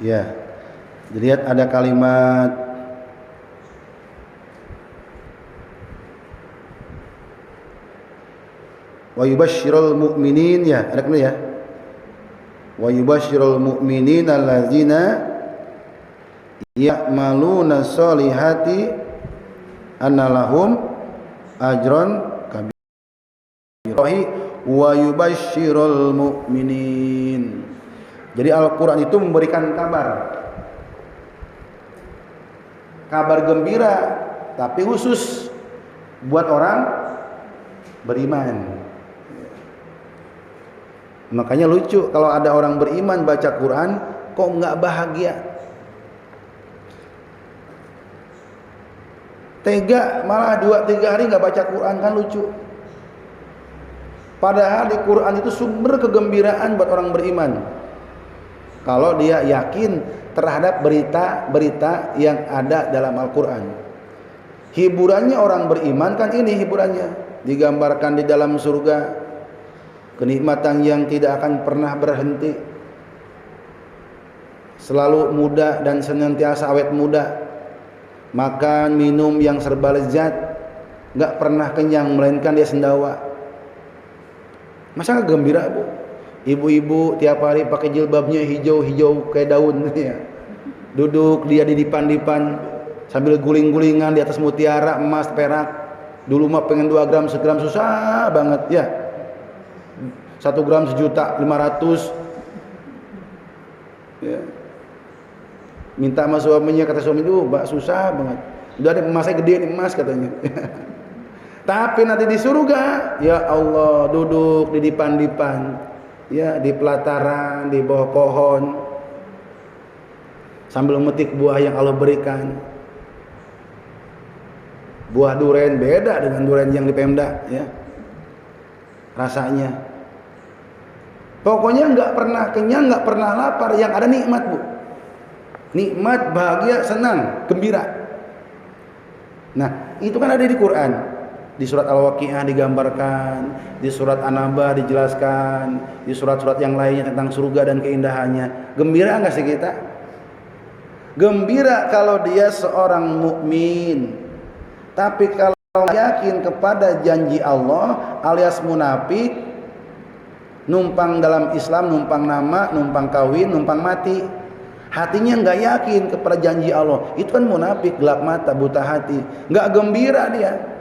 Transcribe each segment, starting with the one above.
Ya. Dilihat ada kalimat wa yubasyirul mu'minin, ya, ada kena ya. Wa yubasyirul mu'minin allazina ya'maluna sholihati anna lahum ajron kabir wa yubasyirul mu'minin. Jadi Al-Qur'an itu memberikan kabar gembira, tapi khusus buat orang beriman. Makanya lucu kalau ada orang beriman baca Quran kok nggak bahagia, tega malah 2-3 hari nggak baca Quran, kan lucu. Padahal di Quran itu sumber kegembiraan buat orang beriman kalau dia yakin terhadap berita-berita yang ada dalam Al-Quran. Hiburannya orang beriman kan ini hiburannya, digambarkan di dalam surga kenikmatan yang tidak akan pernah berhenti, selalu muda dan senantiasa awet muda, makan minum yang serba lezat, nggak pernah kenyang melainkan dia sendawa. Masa nggak gembira, Bu? Ibu-ibu tiap hari pakai jilbabnya hijau-hijau kayak daun ya. Duduk dia di dipan-dipan sambil guling-gulingan di atas mutiara, emas, perak. Dulu mah pengen 2 gram, 1 gram susah banget ya. 1 gram 1.500.000 ya. Minta sama suaminya, kata suami itu susah banget. Udah deh, emasnya gede nih emas katanya. Tapi nanti di surga, ya Allah, duduk di dipan-dipan, ya, di pelataran, di bawah pohon, sambil memetik buah yang Allah berikan. Buah duren beda dengan duren yang di Pemda, ya, rasanya. Pokoknya nggak pernah kenyang, nggak pernah lapar, yang ada nikmat, Bu. Nikmat, bahagia, senang, gembira. Nah, itu kan ada di Quran. Di surat Al-Waqiah digambarkan, di surat An-Naba dijelaskan, di surat-surat yang lainnya tentang surga dan keindahannya. Gembira nggak sih kita? Gembira kalau dia seorang mukmin. Tapi kalau yakin kepada janji Allah alias munafik, numpang dalam Islam, numpang nama, numpang kawin, numpang mati, hatinya nggak yakin kepada janji Allah, itu kan munafik, gelap mata, buta hati, nggak gembira dia.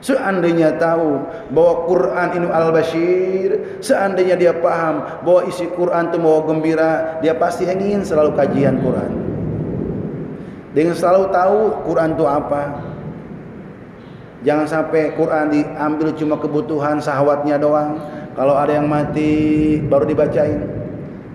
Seandainya tahu bahwa Quran ini al-Bashir, seandainya dia paham bahwa isi Quran itu mau gembira, dia pasti ingin selalu kajian Quran. Dia ingin selalu tahu Quran itu apa. Jangan sampai Quran diambil cuma kebutuhan syahwatnya doang. Kalau ada yang mati baru dibacain.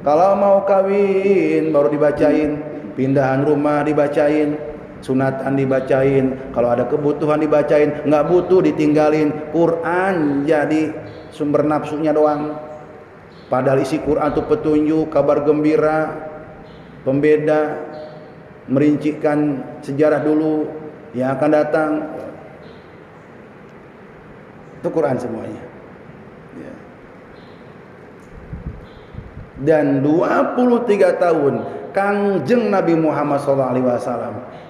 Kalau mau kawin baru dibacain. Pindahan rumah dibacain. Sunatan dibacain, kalau ada kebutuhan dibacain, nggak butuh ditinggalin. Quran jadi sumber nafsunya doang. Padahal isi Quran itu petunjuk, kabar gembira, pembeda, merincikan sejarah dulu yang akan datang. Itu Quran semuanya. Ya. Dan 23 tahun Kangjeng Nabi Muhammad SAW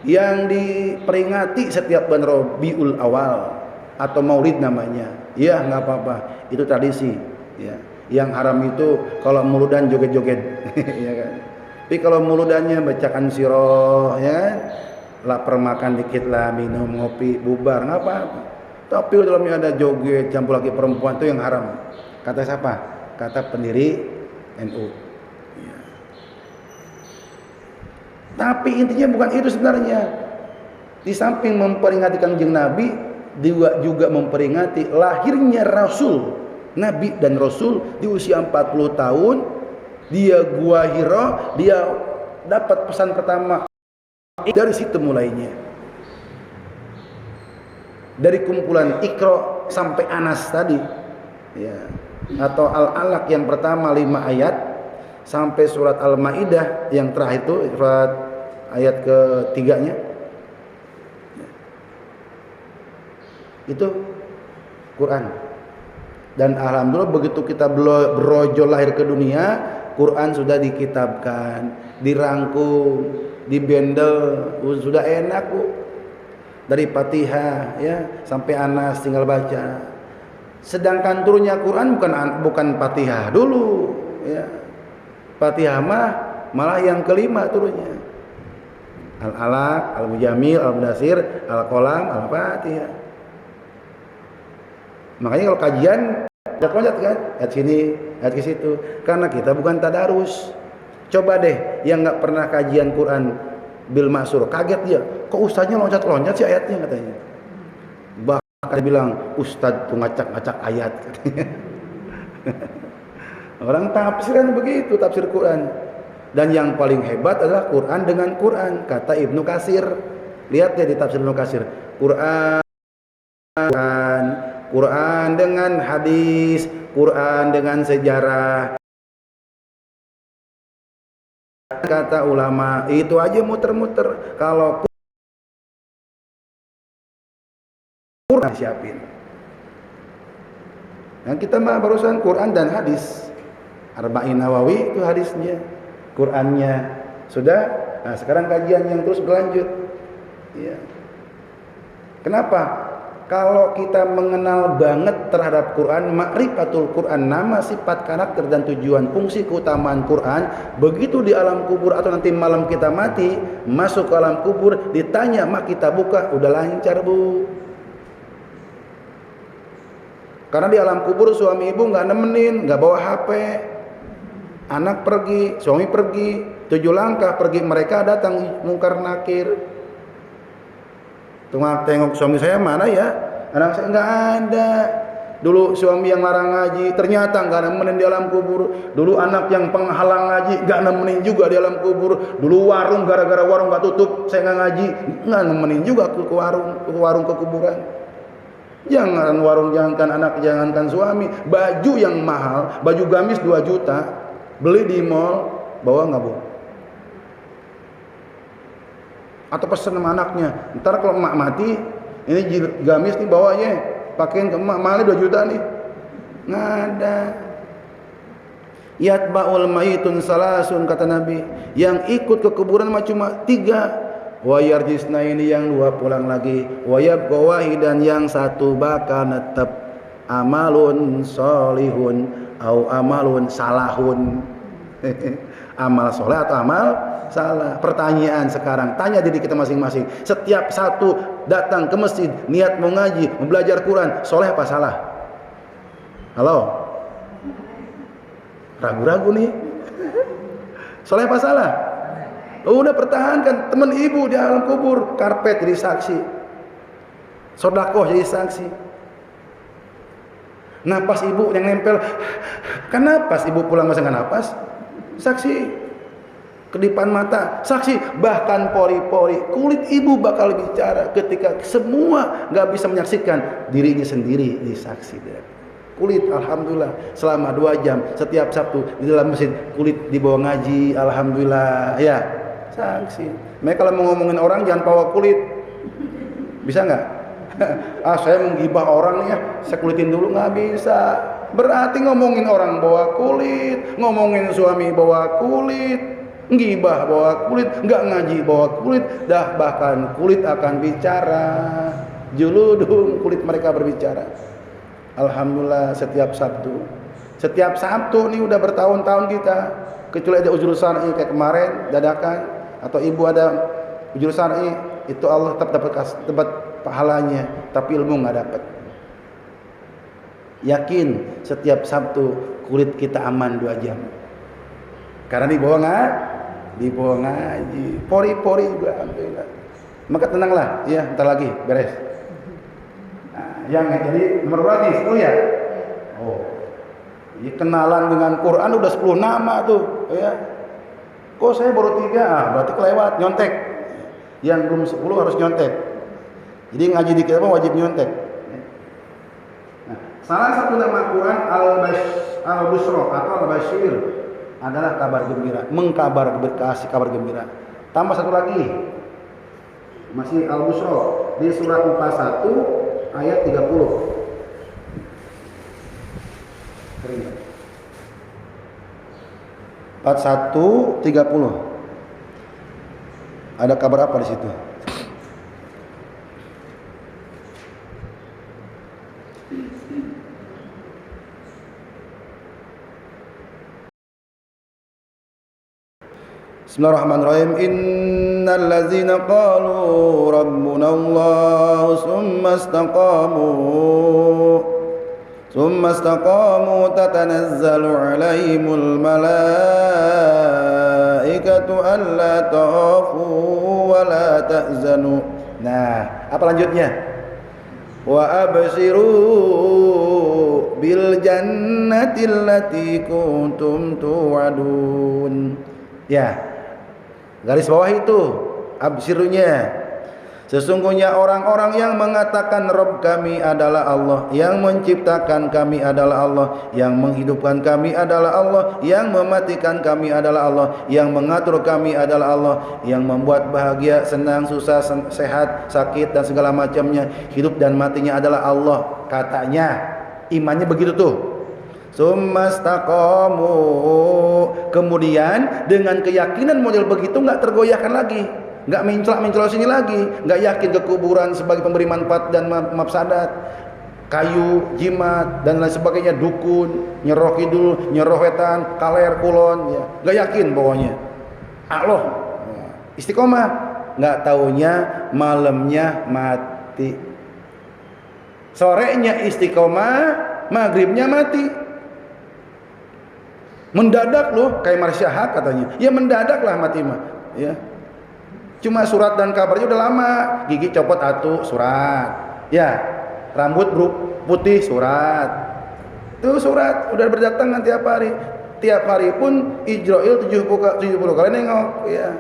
yang diperingati setiap bulan Rabiul Awal atau Maulid namanya. Ya, nggak apa-apa, itu tradisi. Ya. Yang haram itu kalau muludan joget-joget, ya kan. Tapi kalau muludannya bacakan sirah, ya kan, lapar makan dikit lah, minum ngopi, bubar, nggak apa-apa. Tapi dalamnya ada joget, campur lagi perempuan, itu yang haram. Kata siapa? Kata pendiri NU. Ya. Tapi intinya bukan itu sebenarnya. Di samping memperingati Kanjeng Nabi, juga memperingati lahirnya Rasul, Nabi dan Rasul di usia 40 tahun. Dia Gua Hira, dia dapat pesan pertama. Dari situ mulainya. Dari kumpulan Iqra sampai Anas tadi, ya, atau Al-Alaq yang pertama 5 ayat sampai surat Al-Maidah yang terakhir itu surat ayat ke-3-nya. Itu Quran. Dan alhamdulillah begitu kita berojol lahir ke dunia, Quran sudah dikitabkan, dirangkum, dibendel, sudah enak Bu. Dari Fatihah ya sampai Anas tinggal baca. Sedangkan turunnya Quran bukan Fatihah dulu ya. Fatihah malah yang kelima turunnya. Al-Alaq, Al-Mujamil, Al-Mudaththir, Al-Qalam, Al-Fatihah. Makanya kalau kajian loncat kan, ayat sini, ayat ke situ. Karena kita bukan tadarus. Coba deh yang nggak pernah kajian Quran bil ma'sur, kaget dia. Kok ustaznya loncat-loncat sih ayatnya katanya. Bahkan bilang ustaz tuh ngacak-ngacak ayat katanya. Orang tafsiran begitu, tafsir Quran. Dan yang paling hebat adalah Quran dengan Quran, kata Ibnu Katsir. Lihat ya di tafsir Ibnu Katsir. Quran dengan hadis, Quran dengan sejarah. Kata ulama, itu aja muter-muter. Kalau Quran siapin. Yang kita mah barusan Quran dan hadis. Arba'in Nawawi itu hadisnya, Qurannya sudah. Nah, sekarang kajian yang terus berlanjut. Ya. Kenapa? Kalau kita mengenal banget terhadap Quran, ma'rifatul Quran, nama, sifat, karakter dan tujuan, fungsi, keutamaan Quran, begitu di alam kubur atau nanti malam kita mati, masuk ke alam kubur, ditanya, mak kita buka, udah lancar Bu. Karena di alam kubur suami ibu nggak nemenin, nggak bawa HP, anak pergi, suami pergi, 7 langkah pergi, mereka datang mungkar nakir. Tengok suami saya mana ya, anak saya nggak ada. Dulu suami yang larang ngaji ternyata nggak nemenin di alam kubur. Dulu anak yang penghalang ngaji nggak nemenin juga di alam kubur. Dulu warung, gara-gara warung nggak tutup saya nggak ngaji, nggak nemenin juga ke warung ke kuburan. Jangan warung, jangankan anak, jangankan suami, baju yang mahal, baju gamis 2 juta beli di mall, bawa nggak Bu? Atau pesen sama anaknya, ntar kalau emak mati, ini gamis nih bawanya, pakein ke emak, mahalnya 2 juta nih. Nggak ada. Yatba'ul mayitun salasun, kata Nabi, yang ikut ke kuburan mah cuma 3. Wa yarjisna, ini yang 2 pulang lagi. Wa yabqa wahidan, yang 1 bakal netep. Amalun solihun au amalun salahun. Amal soleh atau amal salah. Pertanyaan sekarang, tanya diri kita masing-masing. Setiap satu datang ke masjid, niat mau ngaji, mau belajar Quran, soleh apa salah? Halo? Ragu-ragu nih. Soleh apa salah? Udah pertahankan. Teman ibu di alam kubur, karpet jadi saksi, sodakoh jadi saksi, napas ibu yang nempel, kan napas ibu pulang masa nggak napas, saksi, kedipan mata, saksi, bahkan pori-pori kulit ibu bakal bicara ketika semua nggak bisa menyaksikan, dirinya sendiri disaksi. Kulit, alhamdulillah, selama 2 jam setiap Sabtu di dalam masjid, kulit dibawa ngaji, alhamdulillah, ya, saksi. Mereka kalau mau ngomongin orang jangan bawa kulit, bisa nggak? Saya menggibah orang ya, saya kulitin dulu, nggak bisa. Berarti ngomongin orang bawa kulit, ngomongin suami bawa kulit, ngibah bawa kulit, nggak ngaji bawa kulit, dah bahkan kulit akan bicara. Juludum, kulit mereka berbicara. Alhamdulillah setiap Sabtu. Setiap Sabtu nih udah bertahun-tahun kita. Kecuali ada ujur syar'i kayak kemarin dadakan, atau ibu ada ujur syar'i, itu Allah tetap dapat pahalanya, tapi ilmu nggak dapat. Yakin setiap Sabtu kulit kita aman 2 jam. Karena dibawa ngaji. Pori-pori juga alhamdulillah. Maka tenanglah, ya, entar lagi beres. Yang jadi nomor berapa nih? 10 ya? Oh. Ya, kenalan dengan Quran udah 10 nama tuh, ya. Kok saya baru 3? Berarti kelewat, nyontek. Yang belum 10 harus nyontek. Jadi ngaji di kita wajib nyontek. Nah, salah satu nama Quran Al-Busra atau Al-Bashir adalah kabar gembira, kasih kabar gembira. Tambah satu lagi. Masih Al-Busra di surat 41 ayat 30. 41:30. Ada kabar apa di situ? Bismillahirrahmanirrahim. Innal ladzina qalu rabbuna Allah summa istaqamu tatanazzalu alaihimul malaikatu alla takhafu wa la tahzanu. Nah, apa lanjutnya? Wa abshiru bil jannati allati kuntum tu'adun. Ya, garis bawah itu absirnya. Sesungguhnya orang-orang yang mengatakan Rabb kami adalah Allah, yang menciptakan kami adalah Allah, yang menghidupkan kami adalah Allah, yang mematikan kami adalah Allah, yang mengatur kami adalah Allah, yang membuat bahagia, senang, susah, sehat, sakit dan segala macamnya, hidup dan matinya adalah Allah. Katanya imannya begitu tuh. Summastaqamu, kemudian dengan keyakinan model begitu nggak tergoyahkan lagi, nggak mencela sini lagi, nggak yakin ke kuburan sebagai pemberi manfaat dan mafsadat, kayu, jimat dan lain sebagainya, dukun, nyeroh kidul, nyeroh wetan, kaler kulon, ya nggak yakin pokoknya. Allah, istiqomah, nggak taunya malamnya mati, sorenya istiqomah, maghribnya mati. Mendadak loh, kayak Marsyahat katanya. Ya mendadak lah mati mah, ya. Cuma surat dan kabarnya udah lama. Gigi copot atu surat. Ya, rambut putih surat. Itu surat udah berdatangan tiap hari. Tiap hari pun Ijrail 70 kali nengok, ya.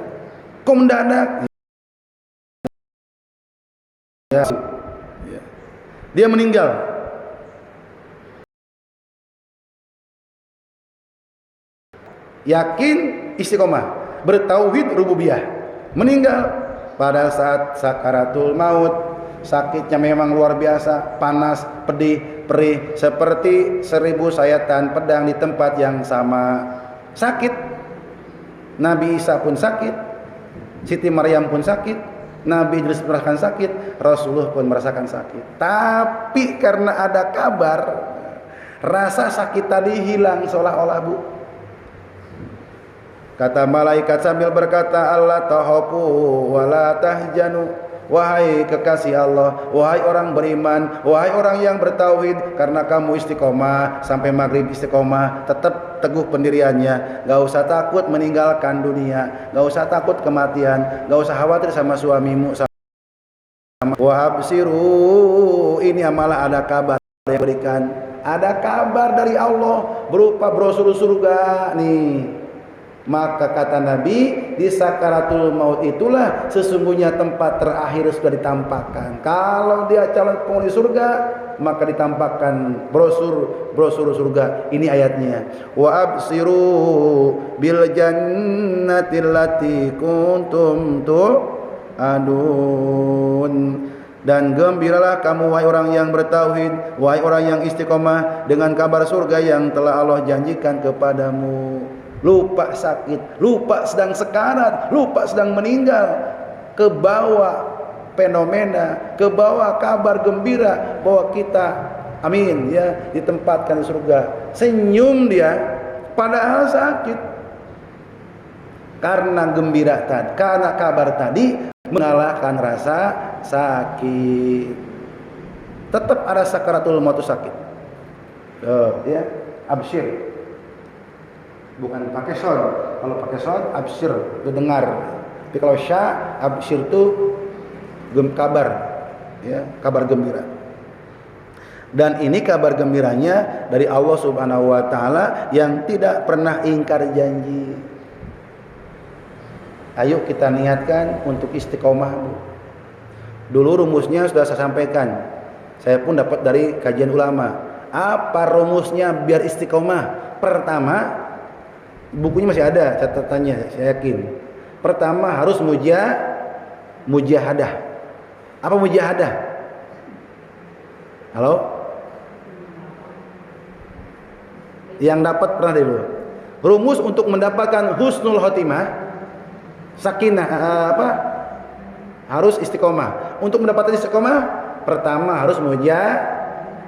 Kok mendadak? Ya. Dia meninggal. Yakin istiqomah, bertauhid rububiyah, meninggal pada saat sakaratul maut. Sakitnya memang luar biasa, panas, pedih, perih, seperti 1000 sayatan pedang di tempat yang sama. Sakit. Nabi Isa pun sakit, Siti Maryam pun sakit, Nabi Idris merasakan sakit, Rasulullah pun merasakan sakit. Tapi karena ada kabar, rasa sakit tadi hilang seolah-olah, Bu. Kata malaikat sambil berkata, Allah tahafu wa la tahjanu. Wahai kekasih Allah, wahai orang beriman, wahai orang yang bertauhid, karena kamu istiqomah sampai maghrib istiqomah, tetap teguh pendiriannya, gak usah takut meninggalkan dunia, gak usah takut kematian, gak usah khawatir sama suamimu, sama wahabsiru. Ini malah ada kabar yang diberikan, ada kabar dari Allah berupa brosur surga nih. Maka kata Nabi, di sakaratul maut itulah sesungguhnya tempat terakhir sudah ditampakkan. Kalau dia calon penghuni surga, maka ditampakkan brosur surga. Ini ayatnya. Wa absiru bil jannati allati kuntum tu'adun. Dan gembiralah kamu wahai orang yang bertauhid, wahai orang yang istiqomah, dengan kabar surga yang telah Allah janjikan kepadamu. Lupa sakit, lupa sedang sekarat, lupa sedang meninggal, ke bawah fenomena, ke bawah kabar gembira bahwa kita, amin ya, ditempatkan di surga. Senyum dia padahal sakit, karena gembira tadi, karena kabar tadi mengalahkan rasa sakit. Tetap ada sakaratul maut sakit. Ya, absyir. Bukan pakai sod. Kalau pakai sod, absyir itu dengar. Tapi kalau sya, absyir itu kabar, ya, kabar gembira. Dan ini kabar gembiranya dari Allah Subhanahu wa taala yang tidak pernah ingkar janji. Ayo kita niatkan untuk istiqomah, Bu. Dulu rumusnya sudah saya sampaikan. Saya pun dapat dari kajian ulama. Apa rumusnya biar istiqomah? Pertama, bukunya masih ada catatannya, saya yakin. Pertama harus mujahadah. Apa mujahadah? Halo? Yang dapat pernah dulu. Rumus untuk mendapatkan husnul khotimah, sakinah, harus istiqomah. Untuk mendapatkan istiqomah, pertama harus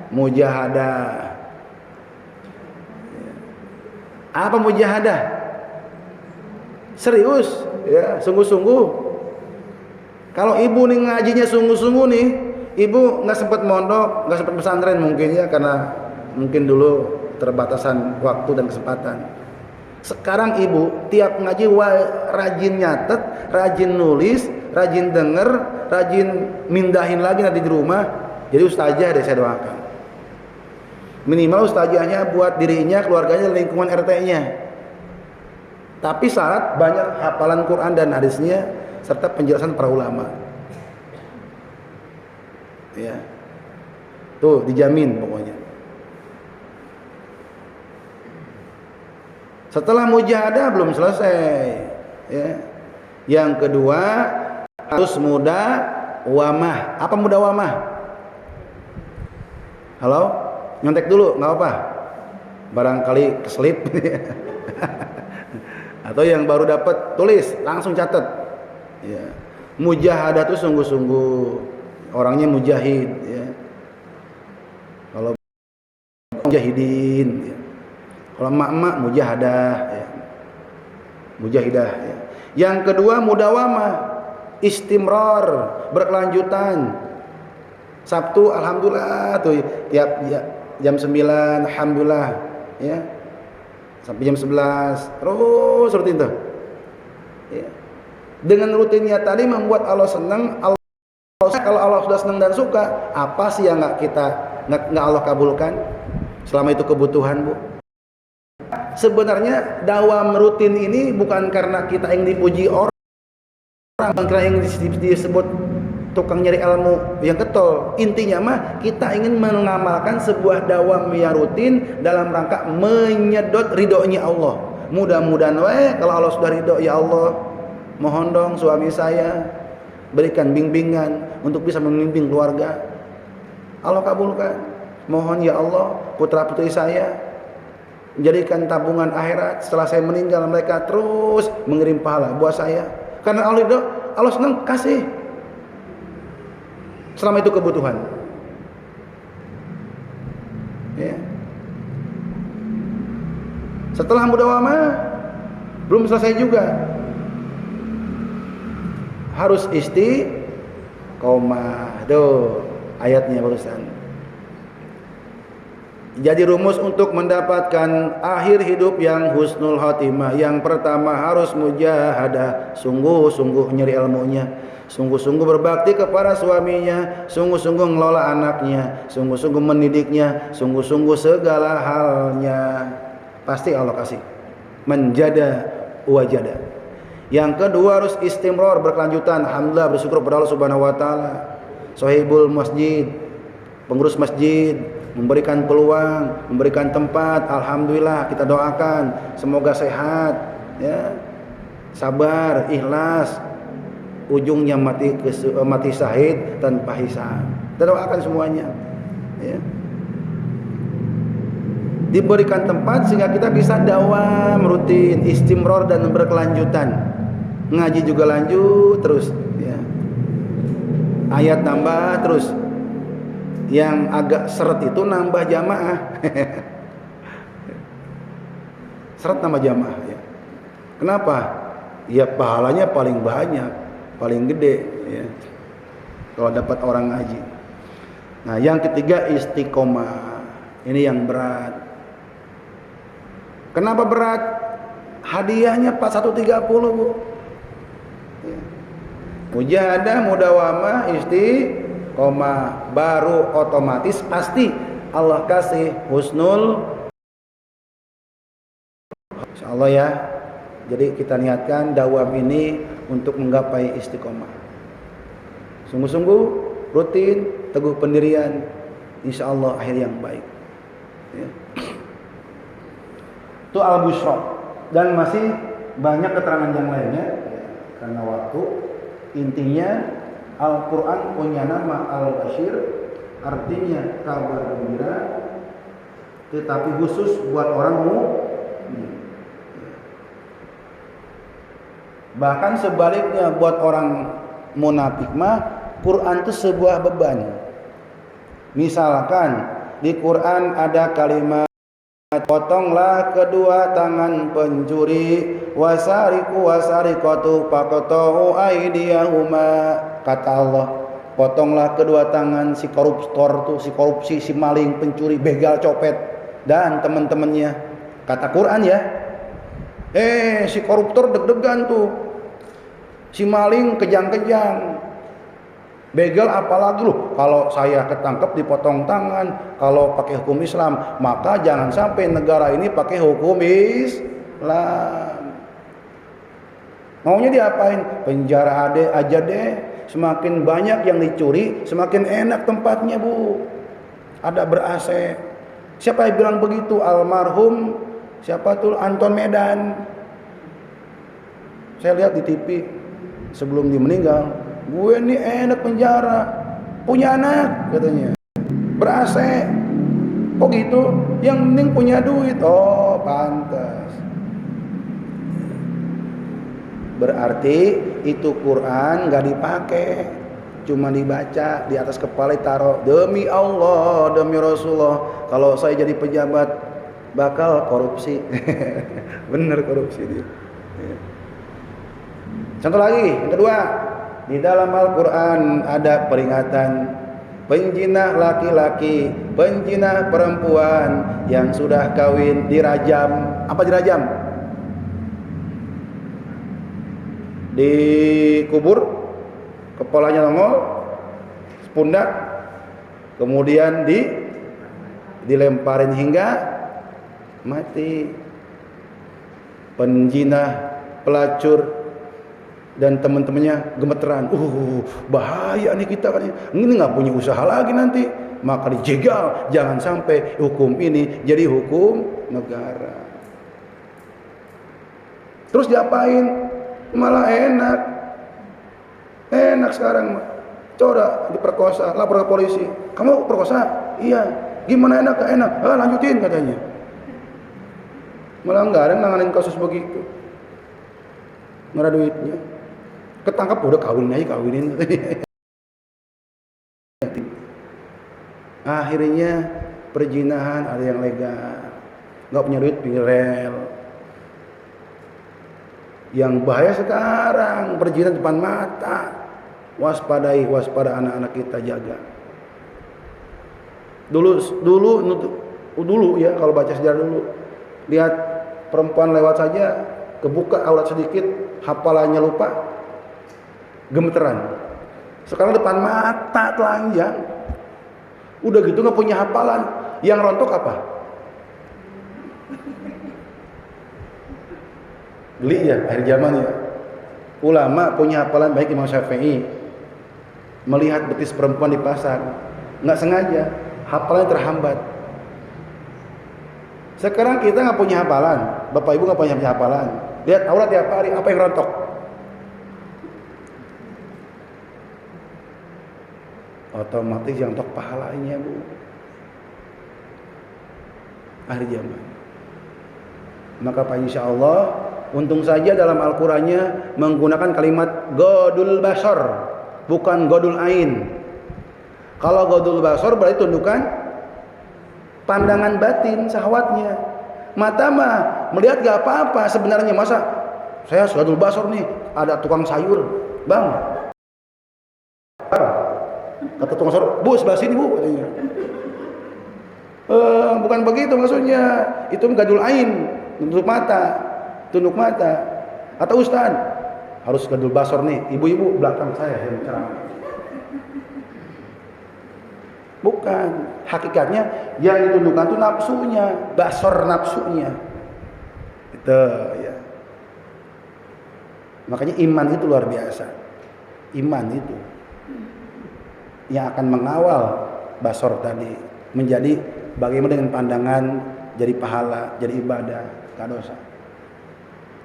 mujahadah. Apa mujahadah? Serius, ya, sungguh-sungguh. Kalau ibu nih ngajinya sungguh-sungguh nih, ibu nggak sempat mondok, nggak sempat pesantren mungkin ya, karena mungkin dulu terbatasan waktu dan kesempatan. Sekarang ibu tiap ngaji rajin nyatet, rajin nulis, rajin denger, rajin mindahin lagi nanti di rumah. Jadi ustazah deh saya doakan. Minimal ustazahnya buat dirinya, keluarganya, lingkungan RT-nya. Tapi syarat banyak hafalan Quran dan hadisnya serta penjelasan para ulama. Ya. Tuh dijamin pokoknya. Setelah mujahadah belum selesai, ya. Yang kedua harus mudawamah. Apa mudawamah? Halo? Nyontek dulu, nggak apa? Barangkali keselip. Atau yang baru dapat tulis, langsung catat. Ya. Mujahadah itu sungguh-sungguh, orangnya mujahid, ya. Kalau mujahidin, ya. Kalau emak-emak mujahadah, ya. Mujahidah, ya. Yang kedua mudawamah, istimrar, berkelanjutan. Sabtu alhamdulillah tuh tiap jam 9 alhamdulillah, ya. Sampai jam 11 terus rutin tuh. Ya. Dengan rutinnya tadi membuat Allah senang. Kalau Allah sudah senang dan suka, apa sih yang nggak Allah kabulkan? Selama itu kebutuhan, Bu. Sebenarnya dawam rutin ini bukan karena kita ingin dipuji orang, bukan karena yang disebut tukang nyari ilmu yang getol. Intinya mah kita ingin mengamalkan sebuah dawam yang rutin dalam rangka menyedot ridhonya Allah. Mudah-mudahan kalau Allah sudah ridho, ya Allah, mohon dong suami saya berikan bimbingan untuk bisa memimpin keluarga. Allah kabulkan. Mohon ya Allah, putra putri saya menjadikan tabungan akhirat setelah saya meninggal, mereka terus mengirim pahala buat saya. Karena Allah ridho, Allah senang, kasih. Selama itu kebutuhan. Ya. Setelah mudawamah belum selesai juga. Harus istiqomah. Tuh ayatnya barusan. Jadi rumus untuk mendapatkan akhir hidup yang husnul khotimah, yang pertama harus mujahadah, sungguh-sungguh nyari ilmunya, sungguh-sungguh berbakti kepada suaminya, sungguh-sungguh ngelola anaknya, sungguh-sungguh mendidiknya, sungguh-sungguh segala halnya. Pasti Allah kasih. Menjada wajada. Yang kedua harus istimrar, berkelanjutan. Alhamdulillah, bersyukur kepada Allah Subhanahu wa taala. Sahibul masjid, pengurus masjid memberikan peluang, memberikan tempat. Alhamdulillah, kita doakan semoga sehat, ya, sabar, ikhlas, ujungnya mati syahid tanpa hisab. Kita doakan semuanya, ya. Diberikan tempat sehingga kita bisa dawam rutin, istimror dan berkelanjutan. Ngaji juga lanjut terus, ya. Ayat nambah terus. Yang agak seret itu nambah jamaah. Seret nambah jamaah, ya. Kenapa? Ya pahalanya paling banyak, paling gede, ya, kalau dapat orang ngaji. Nah, yang ketiga istiqomah. Ini yang berat. Kenapa berat? Hadiahnya 4130, Bu. Ya. Mujahadah, mudawamah, istiqomah, baru otomatis pasti Allah kasih husnul. Insyaallah, ya. Jadi kita niatkan dawam ini untuk menggapai istiqomah. Sungguh-sungguh, rutin, teguh pendirian, insyaallah akhir yang baik. Ya. Itu al-busyra. Dan masih banyak keterangan yang lainnya, ya, karena waktu. Intinya Al-Quran punya nama Al-Bashir, artinya kabar gembira, tetapi khusus buat orang mukmin. Bahkan sebaliknya buat orang munafik mah Quran itu sebuah beban. Misalkan di Quran ada kalimat potonglah kedua tangan pencuri wasariku wasarikatu faqta'u aydiyahuma, kata Allah, potonglah kedua tangan si koruptor tuh, si korupsi, si maling, pencuri, begal, copet dan teman-temannya. Kata Quran ya. Si koruptor deg-degan tuh. Si maling kejang-kejang. Begal apalagi loh, kalau saya ketangkep dipotong tangan. Kalau pakai hukum Islam, maka jangan sampai negara ini pakai hukum Islam. Maunya diapain? Penjara aja deh. Semakin banyak yang dicuri, semakin enak tempatnya, Bu. Ada ber-AC. Siapa yang bilang begitu? Almarhum siapa tuh? Anton Medan. Saya lihat di TV sebelum dia meninggal. Gue nih enak penjara, punya anak katanya, ber-AC. Kok gitu? Yang penting punya duit. Oh, pantas. Berarti itu Quran gak dipakai, cuma dibaca di atas kepala, taruh. Demi Allah, demi Rasulullah, kalau saya jadi pejabat bakal korupsi. Bener korupsi dia. Contoh lagi, yang kedua, di dalam Al-Quran ada peringatan penjinah laki-laki, penjinah perempuan yang sudah kawin dirajam. Apa dirajam? Dikubur, kepalanya nongol, pundak, kemudian dilemparin hingga mati. Penjinah, pelacur dan teman-temannya gemeteran. Bahaya nih kita kan. Ini nggak punya usaha lagi nanti. Maka dijegal, jangan sampai hukum ini jadi hukum negara. Terus diapain? Malah enak sekarang. Coba diperkosa, lapor ke polisi. Kamu perkosa? Iya. Gimana enak? Gak enak. Lanjutin katanya. Malah nggak ada nanganin kasus begitu. Nggak ada duitnya. Ketangkap udah kawinin. Akhirnya perjinahan ada yang legal, nggak punya duit pinggir rel. Yang bahaya sekarang perjinahan depan mata. Waspada anak-anak kita, jaga. Dulu ya, kalau baca sejarah dulu, lihat perempuan lewat saja kebuka aurat sedikit, hafalannya lupa, gemeteran. Sekarang depan mata telanjang. Udah gitu nggak punya hafalan. Yang rontok apa? Geli ya akhir zaman ya. Ulama punya hafalan baik, Imam Syafi'i melihat betis perempuan di pasar, nggak sengaja hafalannya terhambat. Sekarang kita nggak punya hafalan, bapak ibu nggak punya hafalan. Lihat aurat tiap hari, apa yang rontok? Otomatis yang tok pahalanya, Bu. Akhir zaman. Maka Pak, insya Allah, untung saja dalam Al-Qurannya menggunakan kalimat godul basor, bukan godul ain. Kalau godul basor berarti tundukan pandangan batin, syahwatnya. Mata mah melihat gak apa-apa sebenarnya. Masa saya godul basor nih, ada tukang sayur, bang, kata tukang sayur, bu sebelah sini bu, katanya. Bukan begitu maksudnya. Itu gadul ain, tunduk mata. Atau ustaz, harus gadul basor nih, ibu-ibu belakang saya yang ceramah. Bukan, hakikatnya yang ditundukkan itu nafsunya, basor nafsunya. Itu ya. Makanya iman itu luar biasa. Iman itu yang akan mengawal basor tadi menjadi bagaimana dengan pandangan, jadi pahala, jadi ibadah, tak dosa.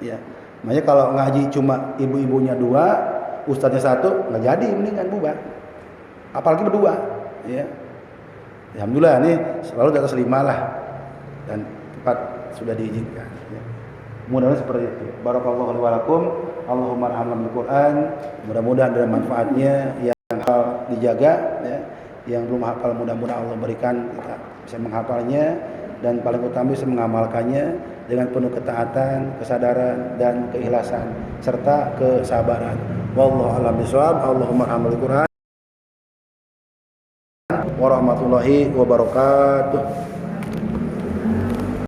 Ya, makanya kalau ngaji cuma ibu-ibunya 2, ustadznya 1, nggak jadi, mendingan bubar. Apalagi berdua, ya. Alhamdulillah nih selalu di atas 5 lah, dan 4 sudah diizinkan. Ya. Mudah-mudahan seperti itu. Barakallahu li wa lakum. Allahumma arhamna bil Quran. Mudah-mudahan ada manfaatnya, yang hal dijaga ya. Yang belum hafal mudah-mudahan Allah berikan kita bisa menghafalnya, dan paling utama bisa mengamalkannya dengan penuh ketaatan, kesadaran dan keikhlasan serta kesabaran. Wallahu a'lam bishawab. Allahumma arhamna bil Quran. Warahmatullahi wabarakatuh.